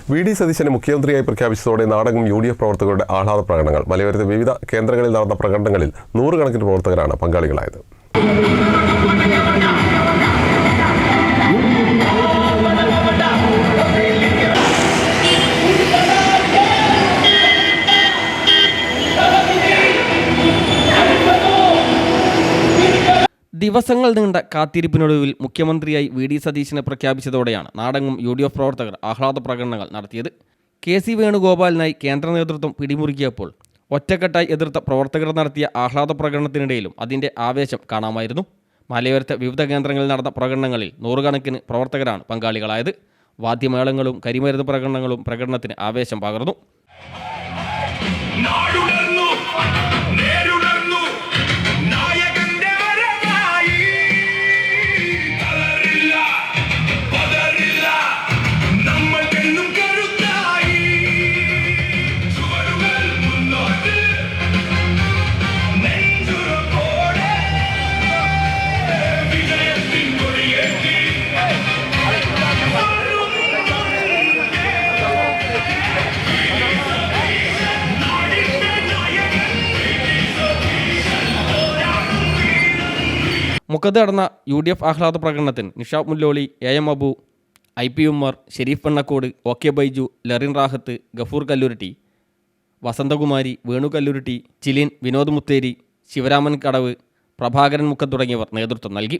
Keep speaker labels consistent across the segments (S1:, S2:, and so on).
S1: VD. സതീശനെ മുഖ്യമന്ത്രിയായി പ്രഖ്യാപിച്ചതോടെ നാടെങ്ങും യു.ഡി.എഫ് പ്രവർത്തകരുടെ ആഹ്ലാദ പ്രകടനങ്ങൾ. മലയോരത്തെ വിവിധ കേന്ദ്രങ്ങളിൽ നടന്ന പ്രകടനങ്ങളിൽ നൂറുകണക്കിന് പ്രവർത്തകരാണ് പങ്കാളികളായത്.
S2: ദിവസങ്ങൾ നീണ്ട കാത്തിരിപ്പിനൊടുവിൽ മുഖ്യമന്ത്രിയായി വി.ഡി. സതീശനെ പ്രഖ്യാപിച്ചതോടെയാണ് നാടെങ്ങും യു.ഡി.എഫ് പ്രവർത്തകർ ആഹ്ലാദ പ്രകടനങ്ങൾ നടത്തിയത്. കെ.സി. വേണുഗോപാലിനായി കേന്ദ്ര നേതൃത്വം പിടിമുറുക്കിയപ്പോൾ ഒറ്റക്കെട്ടായി എതിർത്ത പ്രവർത്തകർ നടത്തിയ ആഹ്ലാദ പ്രകടനത്തിനിടയിലും അതിൻ്റെ ആവേശം കാണാമായിരുന്നു. മലയോരത്തെ വിവിധ കേന്ദ്രങ്ങളിൽ നടന്ന പ്രകടനങ്ങളിൽ നൂറുകണക്കിന് പ്രവർത്തകരാണ് പങ്കാളികളായത്. വാദ്യമേളങ്ങളും കരിമരുന്ന് പ്രകടനങ്ങളും പ്രകടനത്തിന് ആവേശം പകർന്നു. മുക്കത്ത് നടന്ന യു.ഡി.എഫ് ആഹ്ലാദ പ്രകടനത്തിന് Nishab Mulloli, A M. Abu, I.P. Ummer, Sharif Pennakode, O.K. Baiju, Larin റാഹത്ത്, ഗഫൂർ കല്ലുരുട്ടി, വസന്തകുമാരി, വേണു കല്ലുരുട്ടി, ചിലിൻ, വിനോദ് മുത്തേരി, ശിവരാമൻ കടവ്, പ്രഭാകരൻ മുക്കം തുടങ്ങിയവർ നേതൃത്വം നൽകി.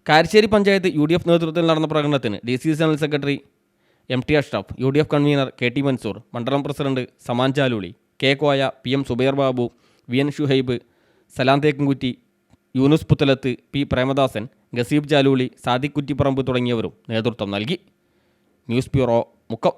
S2: കാരശ്ശേരി പഞ്ചായത്ത് യു.ഡി.എഫ് നേതൃത്വത്തിൽ നടന്ന പ്രകടനത്തിന് DC. General secretary M.T. Ashraf, UDF convener K.T. Mansoor, മണ്ഡലം president Saman Chaluli, K. Koya, P.M. Subair Babu, V.N. Shuhaib, Salam Thekkumkutty, Yunus Puthalath, P. Premadasan, Gazeeb Chaluli, Sadiq Kuttiparamba തുടങ്ങിയവരും നേതൃത്വം നൽകി. News bureau, Mukkam.